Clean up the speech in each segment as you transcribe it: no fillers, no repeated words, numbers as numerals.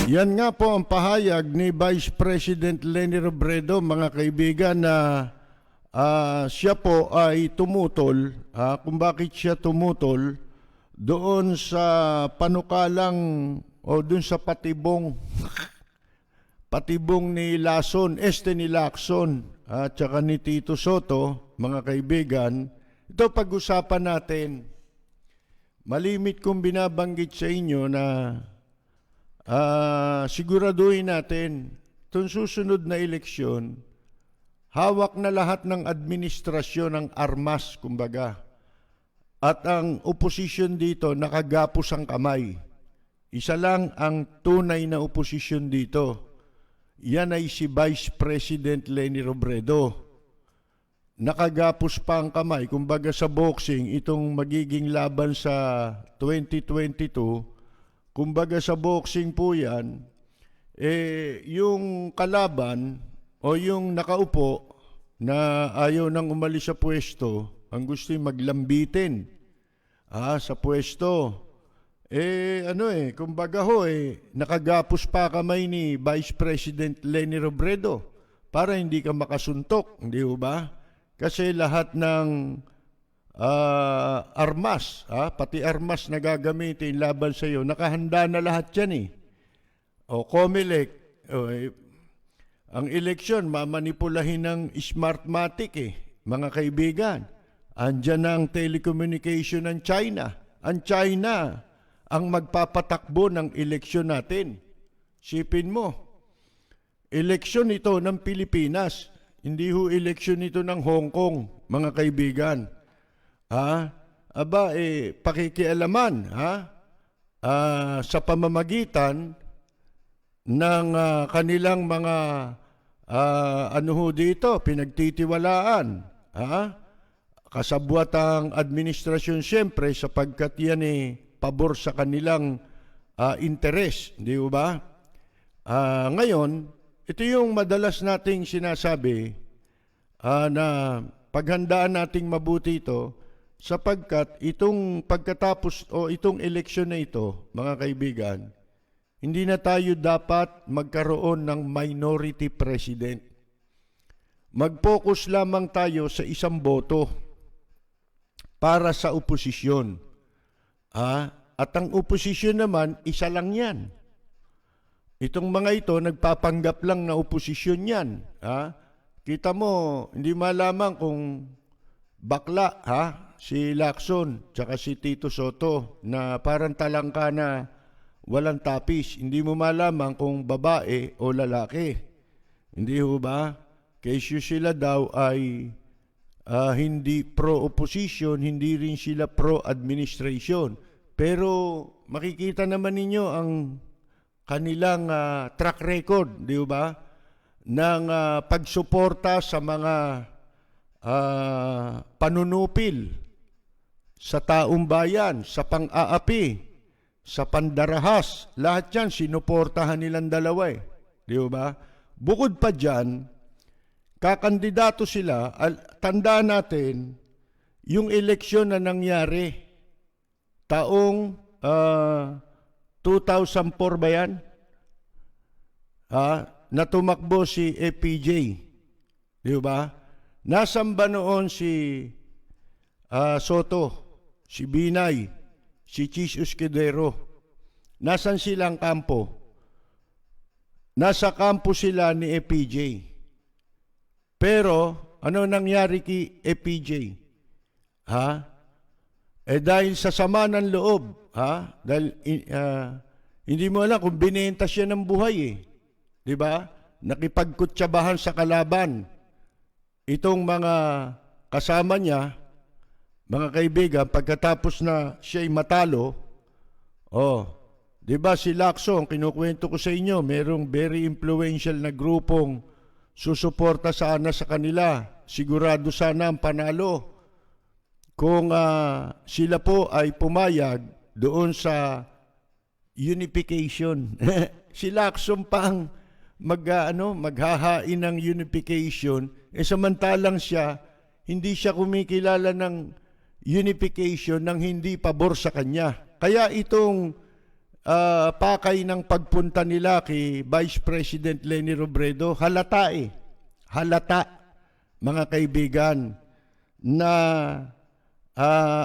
Yan nga po ang pahayag ni Vice President Leni Robredo, mga kaibigan, na siya po ay tumutol, kung bakit siya tumutol doon sa panukalang o doon sa patibong ni Lacson, ni Lacson at saka ni Tito Soto, mga kaibigan. Ito pag-usapan natin. Malimit kong binabanggit sa inyo na siguraduhin natin itong susunod na eleksyon, hawak na lahat ng administrasyon ng armas, kumbaga. At ang oposisyon dito, nakagapos ang kamay. Isa lang ang tunay na oposisyon dito. Yan ay si Vice President Leni Robredo. Nakagapos pa ang kamay, kumbaga sa boxing, itong magiging laban sa 2022. Kumbaga sa boxing po yan, yung kalaban o yung nakaupo na ayaw nang umalis sa pwesto, ang gusto yung maglambitin sa pwesto. Kumbaga nakagapos pa kamay ni Vice President Leni Robredo para hindi ka makasuntok, hindi ba? Kasi lahat ng armas, pati armas na gagamitin laban sa iyo, nakahanda na lahat yan O COMELEC, ang eleksyon, mamanipulahin ng Smartmatic mga kaibigan. Andyan na ang telecommunication ng China. Ang China ang magpapatakbo ng eleksyon natin. Sipin mo, eleksyon ito ng Pilipinas, hindi ho eleksyon ito ng Hong Kong, mga kaibigan. Pakikialaman sa pamamagitan ng kanilang mga pinagtitiwalaan, kasabwatang administrasyon siyempre sapagkat yan pabor sa kanilang interes, di ba? Ngayon, ito yung madalas nating sinasabi na paghandaan nating mabuti ito sapagkat itong pagkatapos o itong eleksyon na ito, mga kaibigan, hindi na tayo dapat magkaroon ng minority president. Mag-focus lamang tayo sa isang boto para sa oposisyon. At ang oposisyon naman, isa lang yan. Itong mga ito, nagpapanggap lang na oposisyon yan. Kita mo, hindi malaman kung bakla, si Lacson, tsaka si Tito Soto, na parang talangka na walang tapis. Hindi mo malaman kung babae o lalaki. Hindi ho ba? Kesyo sila daw ay hindi pro-opposition, hindi rin sila pro-administration. Pero makikita naman ninyo ang kanilang track record, di ba? Ng pagsuporta sa mga panunupil sa taong bayan, sa pang-aapi, sa pandarahas. Lahat yan, sinuportahan nilang dalawa di ba? Bukod pa dyan, kakandidato sila, tandaan natin, yung eleksyon na nangyari, taong 2004 ba yan? Na tumakbo si APJ. Di ba? Nasaan ba noon si Soto, si Binay, si Chis Escudero? Nasaan silang kampo? Nasa kampo sila ni APJ. Pero, ano nangyari kay APJ? Dahil sa sama ng loob, dahil hindi mo alam kung binenta siya ng buhay di ba? Nakipagkutsabahan sa kalaban. Itong mga kasama niya, mga kaibigan, pagkatapos na siya'y matalo, di ba si Lacson, kinukwento ko sa inyo, merong very influential na grupong susuporta sana sa kanila. Sigurado sana ang panalo. Kung sila po ay pumayag doon sa unification. Si Lacson pang maghahain ng unification, samantalang siya, hindi siya kumikilala ng unification ng hindi pabor sa kanya. Kaya itong pakay ng pagpunta nila kay Vice President Leni Robredo, halata halata, mga kaibigan, na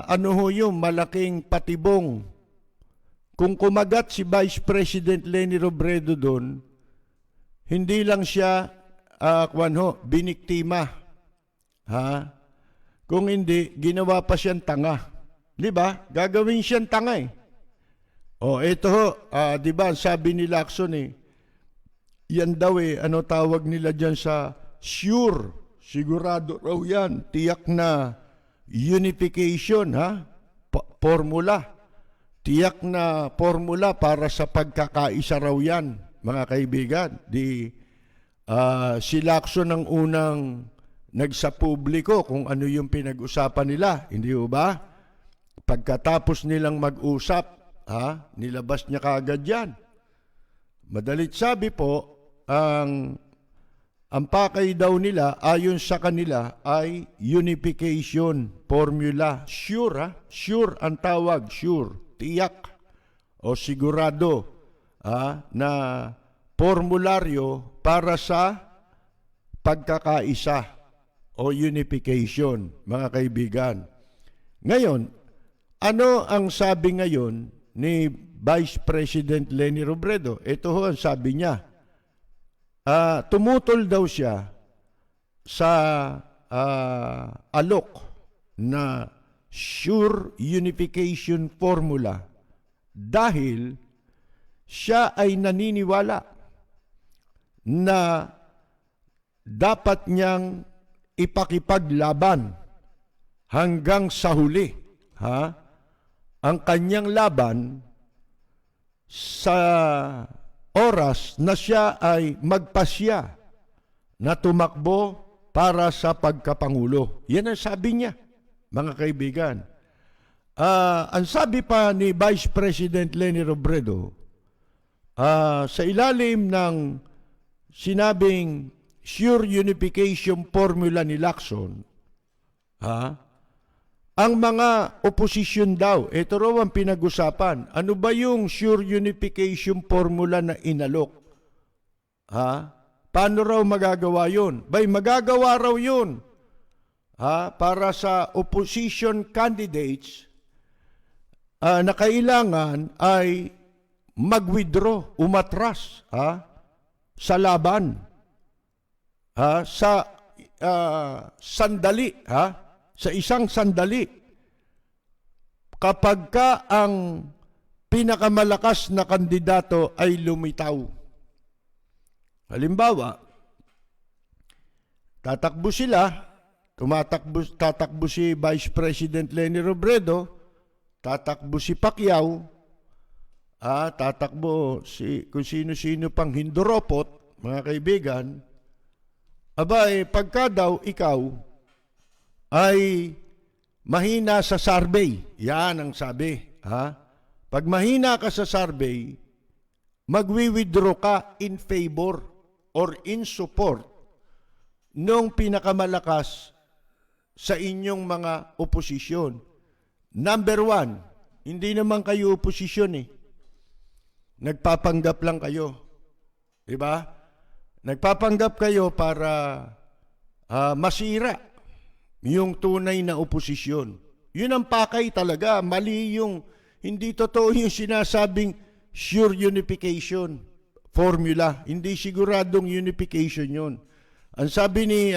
ano ho yung malaking patibong. Kung kumagat si Vice President Leni Robredo doon, hindi lang siya biniktima. Ha? Kung hindi, ginawa pa siyang tanga. Di ba? Gagawin siyang tanga eh. O, ito ho, di ba, sabi ni Lacson yan daw ano tawag nila dyan sa sure, sigurado raw yan, tiyak na unification, ha? Formula. Tiyak na formula para sa pagkakaisa raw yan, mga kaibigan. Si Lacson ang unang nagsapubliko kung ano yung pinag-usapan nila, hindi ba? Pagkatapos nilang mag-usap, nilabas niya kaagad yan. Madalit sabi po, ang pakay daw nila ayon sa kanila ay unification formula. Sure, sure ang tawag, sure, tiyak o sigurado na formularyo para sa pagkakaisa o unification, mga kaibigan. Ngayon, ano ang sabi ngayon ni Vice President Leni Robredo? Ito ho ang sabi niya. Tumutol daw siya sa alok na sure unification formula dahil siya ay naniniwala na dapat niyang ipakipaglaban hanggang sa huli. Ang kanyang laban sa oras na siya ay magpasya na tumakbo para sa pagkapangulo. Yan ang sabi niya, mga kaibigan. Ang sabi pa ni Vice President Leni Robredo, sa ilalim ng sinabing sure unification formula ni Lacson, ang mga oposisyon daw, ito raw ang pinag-usapan. Ano ba yung sure unification formula na inalok? Paano raw magagawa yun? Magagawa raw yun para sa opposition candidates na kailangan ay mag-withdraw, umatras sa laban. Sa sandali, sa isang sandali, kapag ka ang pinakamalakas na kandidato ay lumitaw. Halimbawa, tatakbo sila, tatakbo si Vice President Leni Robredo, tatakbo si Pacquiao, tatakbo kung sino-sino pang hinduropot, mga kaibigan. Pagka daw ikaw ay mahina sa survey. Yan ang sabi. Pag mahina ka sa survey, magwi-withdraw ka in favor or in support nung pinakamalakas sa inyong mga oposisyon. Number one, hindi naman kayo oposisyon Nagpapanggap lang kayo. Diba? Nagpapanggap kayo para masira yung tunay na oposisyon. Yun ang pakay talaga. Mali yung, hindi totoo yung sinasabing sure unification formula. Hindi siguradong unification yun. Ang sabi ni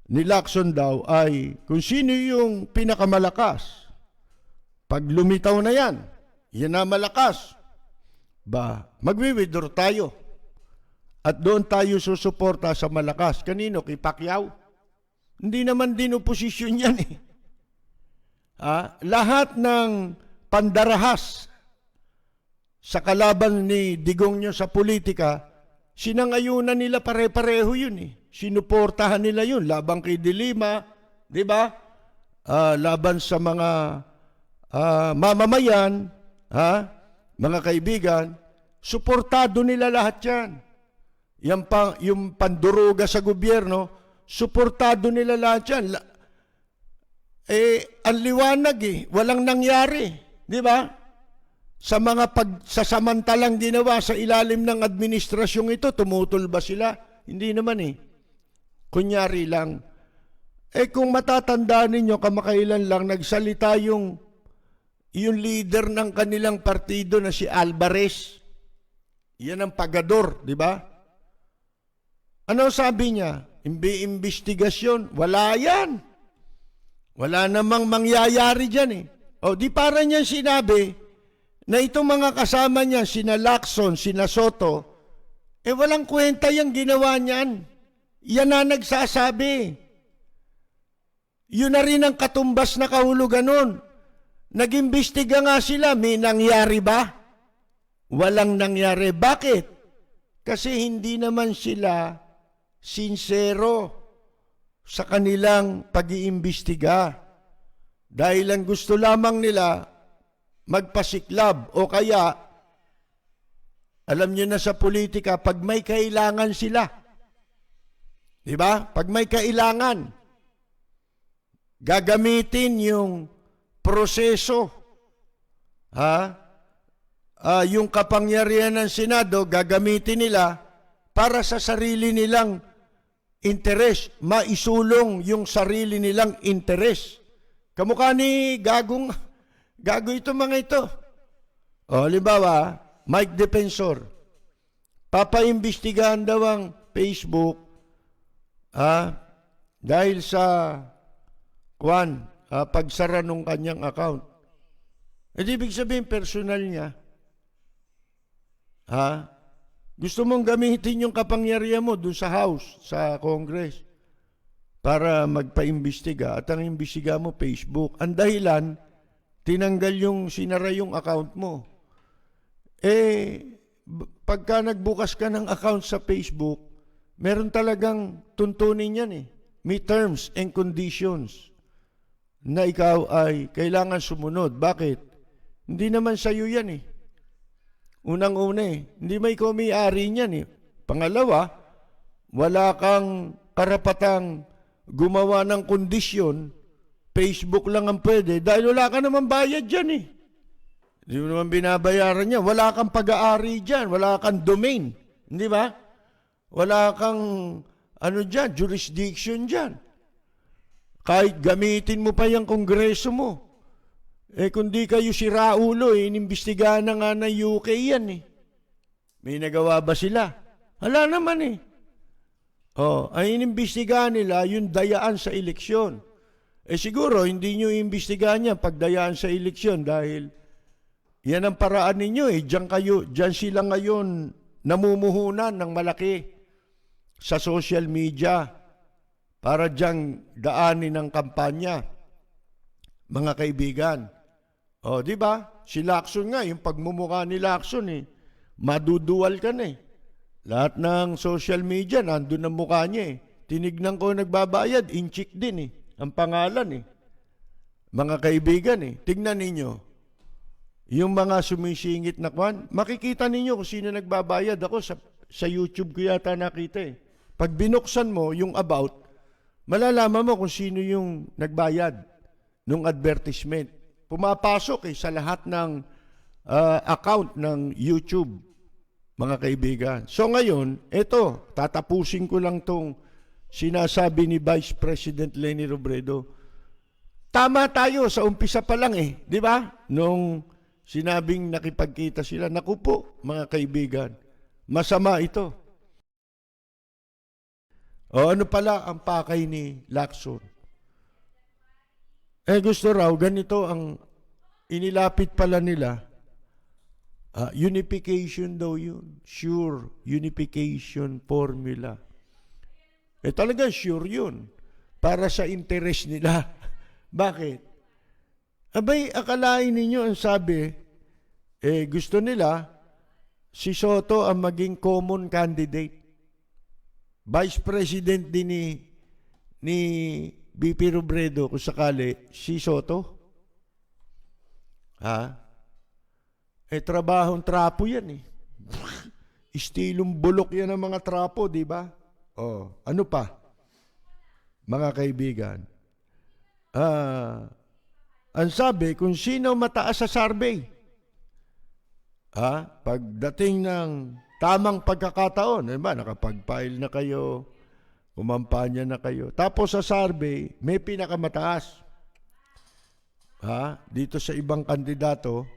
Lacson daw ay kung sino yung pinakamalakas. Pag lumitaw na yan na malakas, magwi-withdraw tayo. At doon tayo susuporta sa malakas. Kanino? Kay Pacquiao? Hindi naman din oposisyon yan Lahat ng pandarahas sa kalaban ni Digongyo sa politika, sinangayunan nila pare-pareho yun Sinuportahan nila yun. Labang kay De Lima, di ba? Laban sa mga mamamayan, mga kaibigan, suportado nila lahat yan. Yung panduruga sa gobyerno, suportado nila lahat yan. Ang liwanag walang nangyari. Di ba? Sa mga pagsasamantalang ginawa sa ilalim ng administrasyong ito, tumutol ba sila? Hindi naman eh. Kunyari lang. Kung matatandaan ninyo, kamakailan lang, nagsalita yung leader ng kanilang partido na si Alvarez. Yan ang pagador, di ba? Ano sabi niya? Investigasyon. Wala yan. Wala namang mangyayari dyan eh. O di para niya sinabi na itong mga kasama niya, sina Lacson, sina Soto, walang kwenta yung ginawa niyan. Yan na nagsasabi. Yun na rin ang katumbas na kahulugan nun. Nag-imbestiga nga sila, may nangyari ba? Walang nangyari. Bakit? Kasi hindi naman sila sincero sa kanilang pag-iimbestiga. Dahil ang gusto lamang nila magpasiklab o kaya, alam nyo na sa politika, pag may kailangan sila, di ba? Pag may kailangan, gagamitin yung proseso, yung kapangyarihan ng Senado, gagamitin nila para sa sarili nilang interes, maisulong yung sarili nilang interes. Kamukha ni Gago ito mga ito. O, halimbawa, Mike Defensor, papaimbestigahan daw ang Facebook dahil sa pagsara ng kanyang account. Ibig sabihin, personal niya. Gusto mong gamitin yung kapangyarihan mo doon sa House, sa Congress, para magpaimbestiga. At ang imbestiga mo, Facebook. Ang dahilan, tinanggal sinara yung account mo. Pagka nagbukas ka ng account sa Facebook, meron talagang tuntunin yan eh. May terms and conditions na ikaw ay kailangan sumunod. Bakit? Hindi naman sa'yo yan eh. Unang-una hindi may ikaw may-ari niyan eh. Pangalawa, wala kang karapatang gumawa ng kondisyon, Facebook lang ang pwede, dahil wala ka naman bayad dyan eh. Hindi mo naman binabayaran niya. Wala kang pag-aari dyan, wala kang domain. Hindi ba? Wala kang jurisdiction dyan. Kahit gamitin mo pa yung kongreso mo. Kung di kayo si Raulo, inimbestigahan na nga ng UK yan eh. May nagawa ba sila? Wala naman eh. Ang inimbestigahan nila, yung dayaan sa eleksyon. Siguro, hindi nyo iimbestigahan yan pagdayaan sa eleksyon dahil yan ang paraan ninyo eh. Diyan sila ngayon namumuhunan ng malaki sa social media para diyang daanin ng kampanya. Mga kaibigan. Di ba? Si Lacson nga, yung pagmumukha ni Lacson madudual ka na eh. Lahat ng social media, nandun ang mukha niya eh. Tinignan ko nagbabayad, inchik din eh. Ang pangalan eh. Mga kaibigan eh. Tignan ninyo. Yung mga sumisingit na kwan, makikita ninyo kung sino nagbabayad. Ako sa YouTube ko yata nakita eh. Pag binuksan mo yung about, malalaman mo kung sino yung nagbayad ng advertisement. Pumapasok sa lahat ng account ng YouTube. Mga kaibigan. So ngayon, tatapusin ko lang tong sinasabi ni Vice President Leni Robredo. Tama tayo sa umpisa pa lang di ba? Nung sinabing nakipagkita sila, naku po, mga kaibigan, masama ito. Ano pala ang pakay ni Lacson? Gusto raw, ganito ang inilapit pala nila. Unification daw yun. Sure, unification formula. Talaga sure yun. Para sa interest nila. Bakit? Abay, akalain ninyo ang sabi, gusto nila, si Soto ang maging common candidate. Vice President din ni BP Robredo, kung sakali, si Soto. Trabahong trapo yan Istilong bulok yan ang mga trapo, di ba? Ano pa? Mga kaibigan. ang sabi kung sino mataas sa survey. Pagdating ng tamang pagkakataon, diba, nakapag-file na kayo, kumampanya na kayo. Tapos sa survey, may pinakamataas. Dito sa ibang kandidato,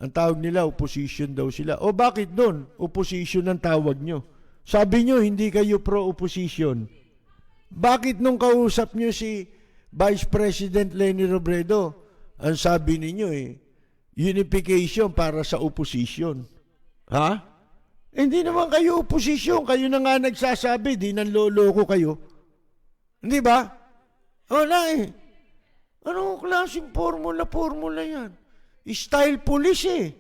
ang tawag nila, opposition daw sila. O bakit doon? Opposition ang tawag nyo. Sabi nyo, hindi kayo pro-opposition. Bakit nung kausap nyo si Vice President Leni Robredo, ang sabi ninyo unification para sa opposition. Hindi naman kayo opposition. Kayo na nga nagsasabi, di nanloloko kayo. Hindi ba? Wala Anong klaseng formula yan? Style police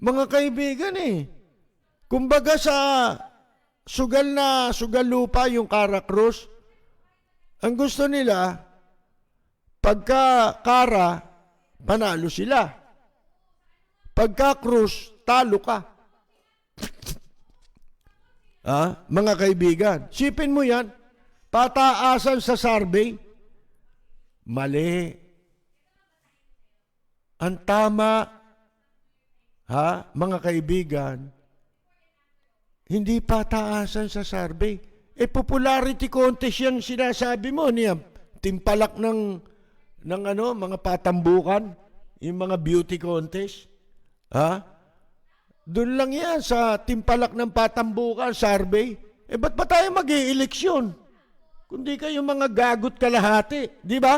Mga kaibigan Kumbaga sa sugal lupa yung Caracross, ang gusto nila, pagka Cara, panalo sila. Pagka Cruz, talo ka. Mga kaibigan, sipin mo yan, pataasan sa survey, mali. Ang tama, mga kaibigan, hindi pataasan sa survey. Popularity contest yung sinasabi mo niya. Timpalak ng mga patambukan, yung mga beauty contest. Doon lang yan sa timpalak ng patambukan, survey. Ba't ba tayo mag-i-eleksyon? Kundi kayo mga gagot kalahati, di ba?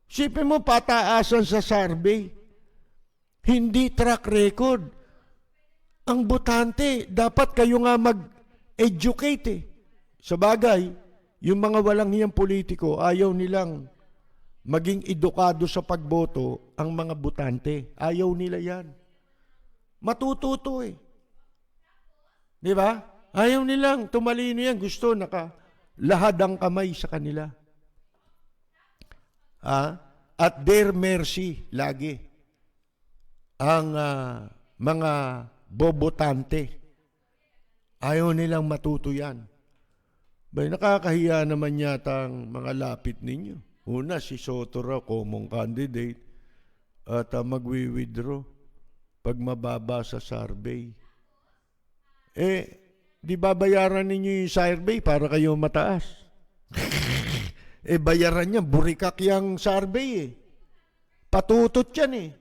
Sipin mo pataasan sa survey. Hindi track record. Ang botante, dapat kayo nga mag-educate Sa bagay, yung mga walang hiyang politiko, ayaw nilang maging edukado sa pagboto ang mga botante. Ayaw nila yan. Matututo Di ba? Ayaw nilang tumalino yan. Gusto nakalahad ang kamay sa kanila. At their mercy lagi ang mga bobotante. Ayaw nilang matuto yan. Nakakahiya naman yata ang mga lapit ninyo. Una, si Soto raw, common candidate, at magwi-withdraw pag mababa sa survey. Di babayaran ninyo yung survey para kayo mataas? Bayaran niya, burikak yung survey Patutot yan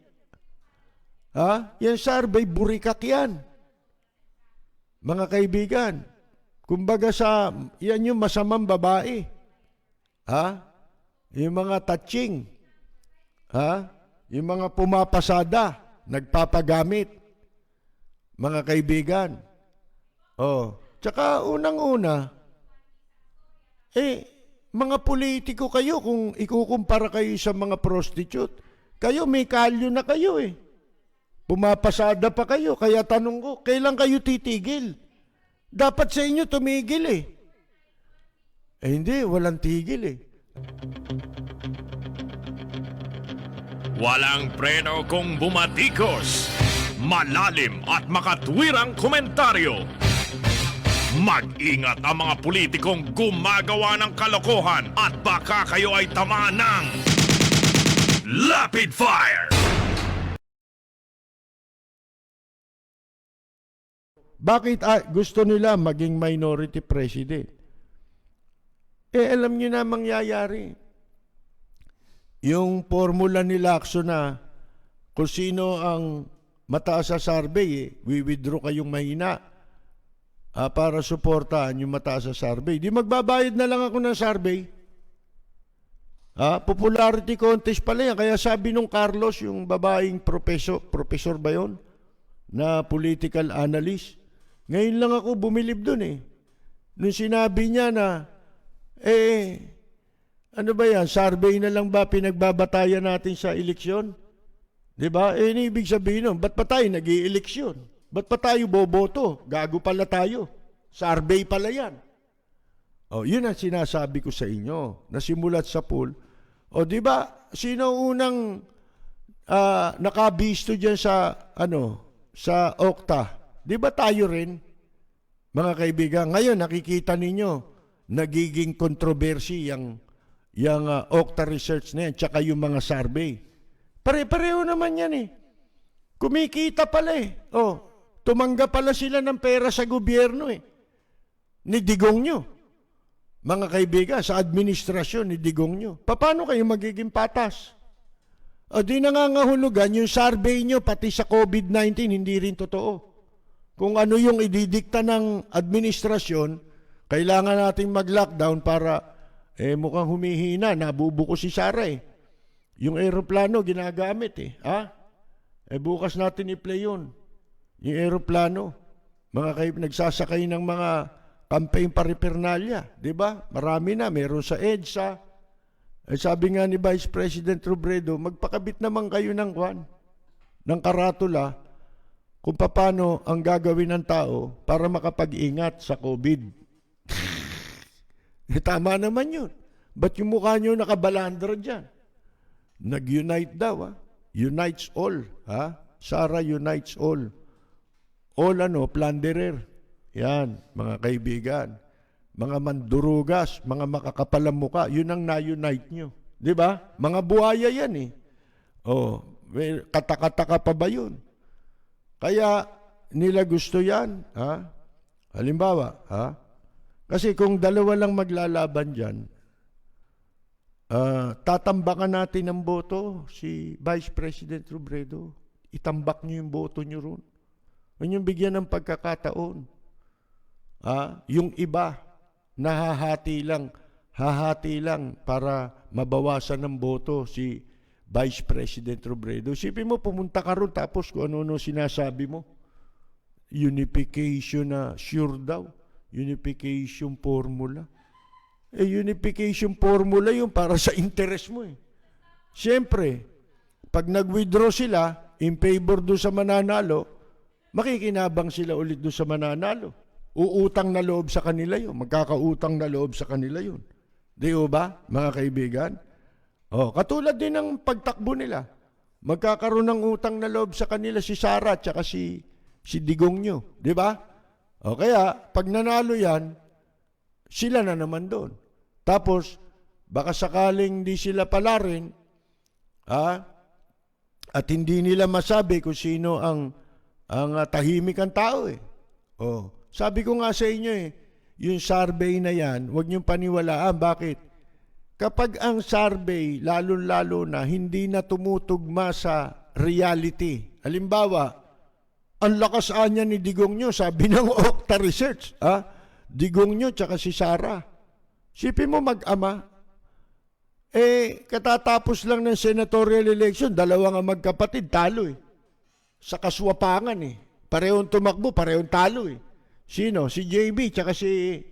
Yan survey, burikak yan. Mga kaibigan, kumbaga yan yung masamang babae. Yung mga touching. Yung mga pumapasada, nagpapagamit. Mga kaibigan. Tsaka unang-una, mga politiko kayo kung ikukumpara kayo sa mga prostitute. Kayo may kalyo na kayo Pumapasada pa kayo. Kaya tanong ko, kailan kayo titigil? Dapat sa inyo tumigil hindi, walang tigil Walang preno kung bumatikos. Malalim at makatwirang komentaryo. Mag-ingat ang mga politikong gumagawa ng kalokohan at baka kayo ay tamaan ng Rapid Fire! Bakit gusto nila maging minority president? Alam nyo na mangyayari. Yung formula ni Lacson na kung sino ang mataas sa survey, withdraw kayong mahina para suportahan yung mataas sa survey. Di magbabayad na lang ako ng survey. Popularity contest pala yan. Kaya sabi nung Carlos, yung babaeng professor ba yun? Na political analyst. Ngayon lang ako bumilib dun Nung sinabi niya na, ano ba yan? Survey na lang ba pinagbabatayan natin sa eleksyon? Diba? Ibig sabihin nun, ba't pa tayo nag-i-eleksyon? Ba't pa tayo boboto? Gago pala tayo. Survey pala yan. Yun ang sinasabi ko sa inyo. Nasimulat sa poll. Diba? Sino unang nakabisto dyan sa Okta? Di ba tayo rin, mga kaibigan? Ngayon, nakikita ninyo, nagiging kontrobersy yung Okta Research na yan, tsaka yung mga survey. Pare-pareho naman yan eh. Kumikita pala eh. Oh, tumanggap pala sila ng pera sa gobyerno eh. Ni Digong nyo. Mga kaibigan, sa administrasyon ni Digong nyo. Paano kayo magiging patas? O di nangangahulugan, yung survey nyo pati sa COVID-19 hindi rin totoo. Kung ano yung ididikta ng administrasyon, kailangan nating mag-lockdown para mukhang humihina, nabubuko si Sara eh. Yung aeroplano ginagamit eh. Ha? Bukas natin i-play yun. Yung aeroplano. Nagsasakay ng mga campaign paripernalya. Diba? Marami na. Meron sa EDSA. Sabi nga ni Vice President Robredo, magpakabit naman kayo ng karatula kung paano ang gagawin ng tao para makapag-ingat sa COVID. Tama naman yun. Ba't yung mukha nyo nakabalandra dyan? Nag-unite daw, ha? Unites all, ha? Sara unites all. All plunderer. Yan, mga kaibigan. Mga mandurugas, mga makakapalang muka, yun ang na-unite nyo. Di ba? Mga buhaya yan eh. Oh, katakataka pa ba yun? Kaya nila gusto yan, ha? Halimbawa, ha? Kasi kung dalawa lang maglalaban dyan, tatambakan natin ng boto si Vice President Robredo. Itambak nyo yung boto nyo ron. Huwag nyo bigyan ng pagkakataon. Yung iba, hahati lang para mabawasan ng boto si Vice President Robredo. Sipin mo, pumunta ka ron tapos kung ano sinasabi mo. Unification na sure daw. Unification formula. Unification formula yung para sa interest mo eh. Siyempre, pag nag-withdraw sila in favor doon sa mananalo, makikinabang sila ulit doon sa mananalo. Uutang na loob sa kanila yun. Magkakautang na loob sa kanila yun. Di ba, mga kaibigan? Katulad din ng pagtakbo nila. Magkakaroon ng utang na loob sa kanila si Sara at saka si Digong nyo. Di ba? Kaya, pag nanalo yan, sila na naman doon. Tapos, baka sakaling di sila pala rin, at hindi nila masabi kung sino ang tahimik ang tao eh. Sabi ko nga sa inyo eh, yung survey na yan, huwag niyong paniwalaan. Bakit? Kapag ang survey, lalo-lalo na, hindi na tumutugma sa reality. Halimbawa, ang lakas niya ni Digong nyo, sabi ng Okta Research, Digong nyo tsaka si Sara. Sipin mo mag-ama. Katatapos lang ng senatorial election, dalawa nga magkapatid, talo eh. Sa kaswapangan eh. Parehong tumakbo, parehong talo eh. Sino? Si JB tsaka si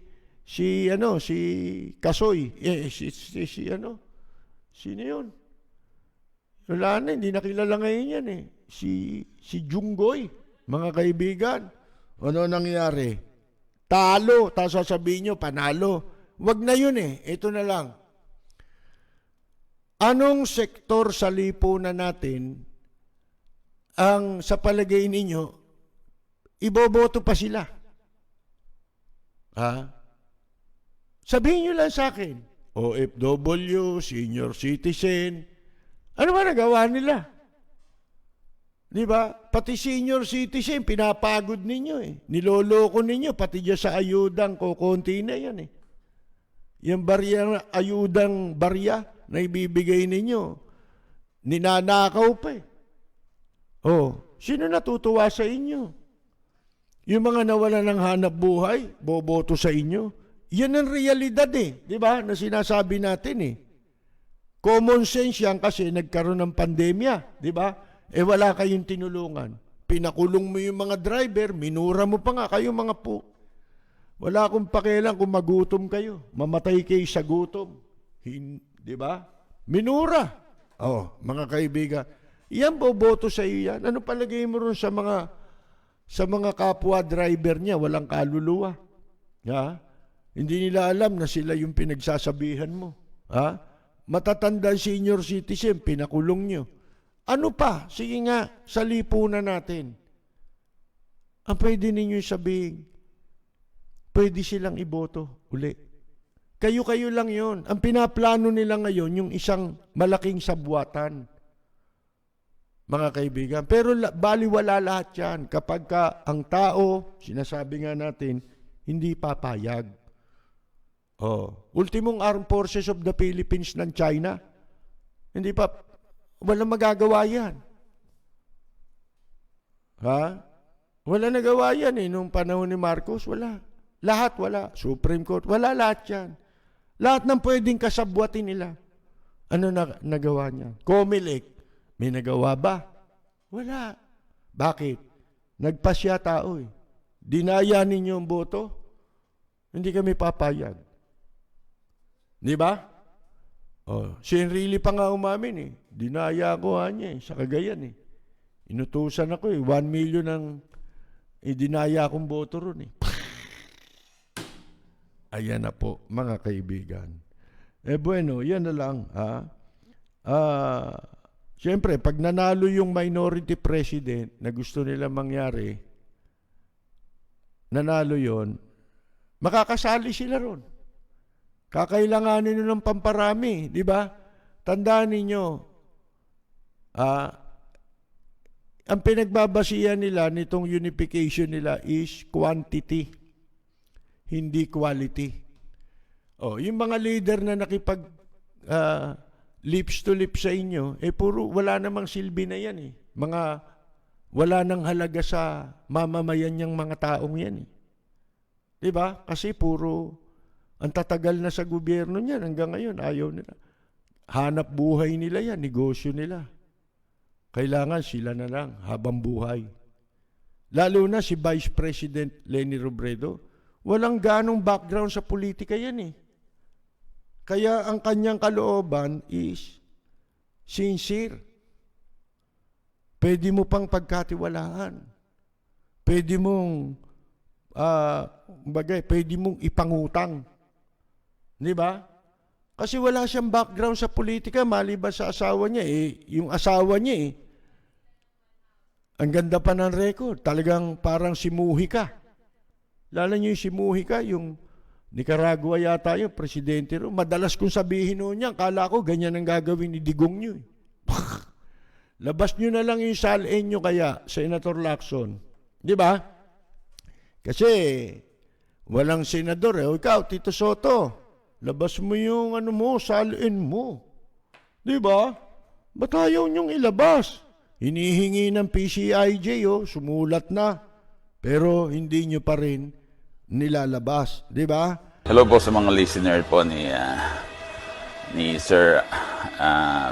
Kasoy. Sino yun? Wala na, hindi nakilala ngayon yan eh. Si Junggoy, mga kaibigan. Ano nangyari? Talo, tapos sasabihin nyo, panalo. Wag na yun eh. Ito na lang. Anong sektor sa lipunan natin ang sa palagay ninyo, iboboto pa sila? Sabihin nyo lang sa akin, OFW, senior citizen, ano ba nagawa nila? Di ba? Pati senior citizen, pinapagod ninyo eh. Niloloko ninyo, pati dyan sa ayudang kukunti na yan eh. Yung ayudang barya na ibibigay ninyo, ninanakaw pa eh. Sino natutuwa sa inyo? Yung mga nawala ng hanap buhay, boboto sa inyo. Yan ang realidad eh. Di ba? Na sinasabi natin eh. Common sense yan kasi nagkaroon ng pandemya. Di ba? Wala kayong tinulungan. Pinakulong mo yung mga driver, minura mo pa nga kayo mga po. Wala akong pakialam kung magutom kayo. Mamatay kayo sa gutom. Di ba? Minura. Mga kaibigan. Yan boboto sa iyo yan. Ano palagay mo ron sa mga kapwa driver niya, walang kaluluwa. Hindi nila alam na sila yung pinagsasabihan mo. Matatandang senior citizen, pinakulong nyo. Ano pa? Sige nga, sa lipunan natin. Ang pwede ninyo sabihin, pwede silang iboto uli. Kayo-kayo lang yon. Ang pinaplano nila ngayon, yung isang malaking sabwatan, mga kaibigan. Pero baliwala lahat yan kapag ang tao, sinasabi nga natin, hindi papayag. Ultimong Armed Forces of the Philippines ng China, walang magagawa yan. Wala nagawa yan nung panahon ni Marcos, wala. Lahat wala. Supreme Court, wala lahat yan. Lahat ng pwedeng kasabwatin nila. Ano nagawa niya? COMELEC, may nagawa ba? Wala. Bakit? Nagpasya tao eh. Dinaya ninyo ang boto, hindi kami papayag. Di ba? Si Enrile pa nga umamin eh. Dinaya ko niya sa Cagayan eh. Inutusan ako eh. 1 million ang dinaya akong boto ron eh. Ayan na po, mga kaibigan. Bueno, yan na lang. Siyempre, pag nanalo yung minority president na gusto nila mangyari, nanalo yon, makakasali sila ron. Kakailanganin nyo ng pamparami, di ba? Tandaan ninyo, ang pinagbabasihan nila nitong unification nila is quantity, hindi quality. Yung mga leader na nakipag lips to lips sa inyo, puro wala namang silbi na yan eh. Wala nang halaga sa mamamayan niyang mga taong yan eh. Diba? Kasi puro ang tatagal na sa gobyerno niyan hanggang ngayon, ayaw nila. Hanap buhay nila yan, negosyo nila. Kailangan sila na lang, habang buhay. Lalo na si Vice President Leni Robredo, walang ganong background sa politika yan eh. Kaya ang kanyang kalooban is sincere. Pwede mo pang pagkatiwalaan. Pwede mong pwede mong ipangutang. Di ba? Kasi wala siyang background sa politika maliban sa asawa niya yung asawa niya ang ganda pa ng record. Talagang parang si Mujica. Lalo niyo yung si Mujica, yung Nicaragua yata yung presidente ro. Madalas kong sabihin niya, kala ko ganyan ang gagawin ni Digong niyo. Labas niyo na lang yung salin niyo kaya, Senator Lacson. Di ba? Kasi walang senador eh. O ikaw, Tito Soto, labas mo yung salin mo. Di ba? Ba't ayaw niyong ilabas? Hinihingi ng PCIJ, sumulat na. Pero hindi niyo pa rin nilalabas. Di ba? Hello po sa mga listener po ni Sir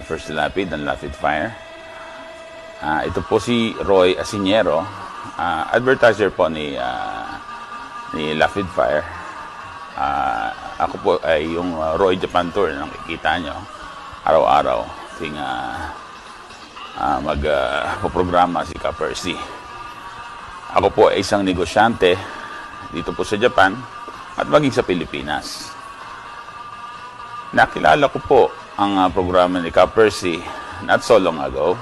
First Lapid ng Lapid Fire. Ito po si Roy Asiniero, advertiser po ni Lapid Fire. Ako po ay yung Roy Japan Tour na nakikita nyo araw-araw ting magpoprograma si Ka-Percy. Ako po ay isang negosyante dito po sa Japan at maging sa Pilipinas. Nakilala ko po ang programa ni Ka-Percy not so long ago.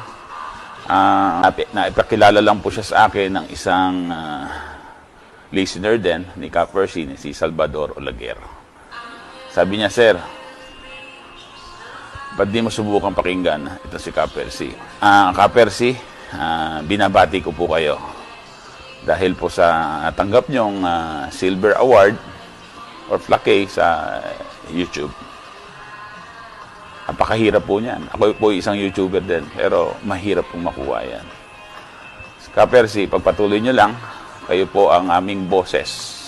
Naipakilala lang po siya sa akin ng isang listener din ni Ka-Percy, ni si Salvador Olaguer. Sabi niya, Sir, ba't di mo subukang pakinggan ito si Ka-Percy? Ka-Percy, binabati ko po kayo dahil po sa natanggap niyong Silver Award or Plaque sa YouTube. Napakahirap po niyan. Ako po isang YouTuber din, pero mahirap pong makuha yan. Ka-Percy, pagpatuloy niyo lang, kayo po ang aming boses.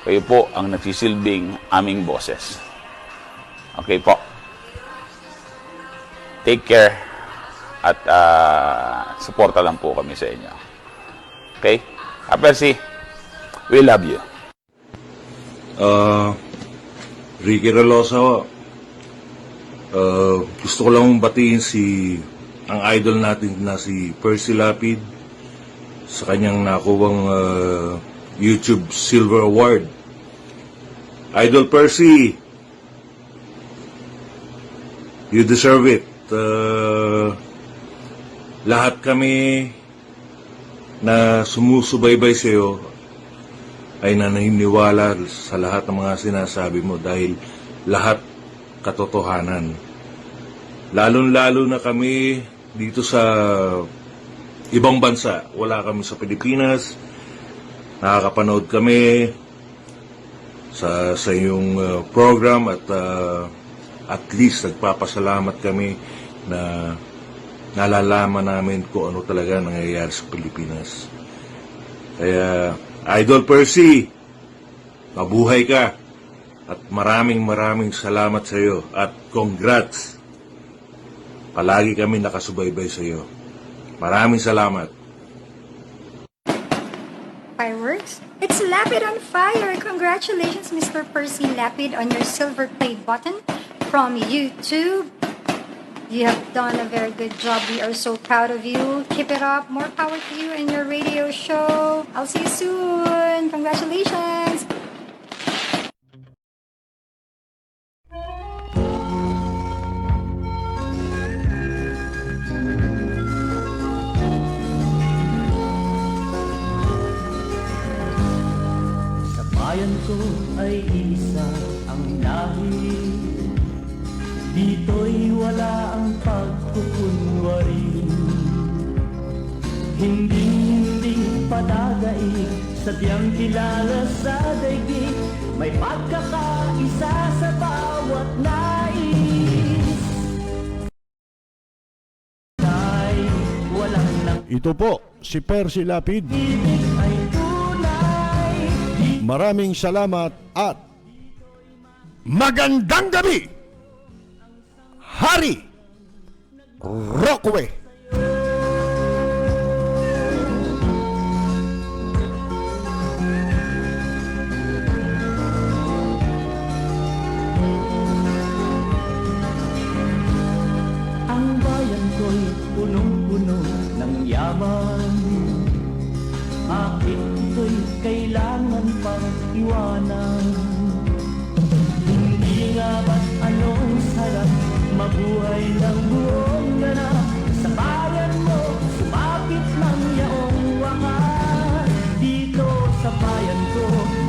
Kayo po ang nagsisilbing aming boses. Okay po. Take care at suporta lang po kami sa inyo. Okay? Ka-Percy, we love you. Ricky Relosa, gusto ko lang batiin ang idol natin na si Percy Lapid sa kanyang nakuwang YouTube Silver Award. Idol Percy, you deserve it. Lahat kami na sumusubaybay sa iyo ay naniniwala sa lahat ng mga sinasabi mo dahil lahat katotohanan. Lalong-lalo na kami dito sa ibang bansa. Wala kami sa Pilipinas. Nakakapanood kami sa iyong program at least nagpapasalamat kami na nalalaman namin kung ano talaga nangyayari sa Pilipinas. Kaya, Idol Percy, mabuhay ka at maraming salamat sa iyo at congrats. Palagi kami nakasubaybay sa iyo. Maraming salamat. Fireworks? It's Lapid on fire! Congratulations, Mr. Percy Lapid, on your silver play button from YouTube. You have done a very good job. We are so proud of you. Keep it up. More power to you and your radio show. I'll see you soon. Congratulations. Sa bayan ko ay isa ang lahi. Dito'y wala ang pagkukunwari. Hindi padagay, sadyang kilala sa daigdig. May pagkakaisa sa bawat nais. Ay walang nang Ito po, si Percy Lapid. ibig ay tunay. Maraming salamat at magandang gabi! Hari Rockaway. Ang bayan ko'y punong-puno ng yaman. Bakit ito'y kailangan pang iwanan? Hindi nga ba't anong sarap mabuhay ng buong ganap? Sa bayan mo, sumapit mang yaong wakas. Dito sa bayan ko,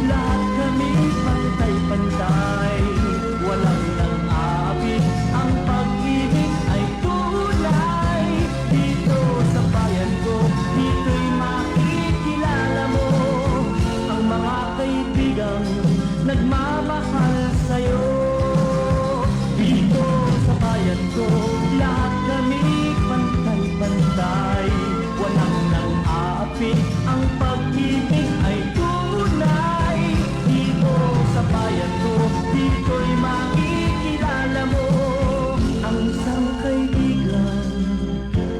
lahat kami pantay-pantay. Walang nang-aapit, ang pag-ibig ay tunay. Dito sa bayan ko, dito'y makikilala mo ang mga kaibigang nagmamahal sa'yo. Dito sa bayan ko, lahat kami pantay-pantay. Walang nang-aapit, ang pag-ibig ay tunay. Dito sa bayan ko, dito'y makikilala mo ang isang kaibigan,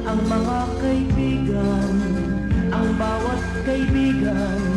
ang mga kaibigan, ang bawat kaibigan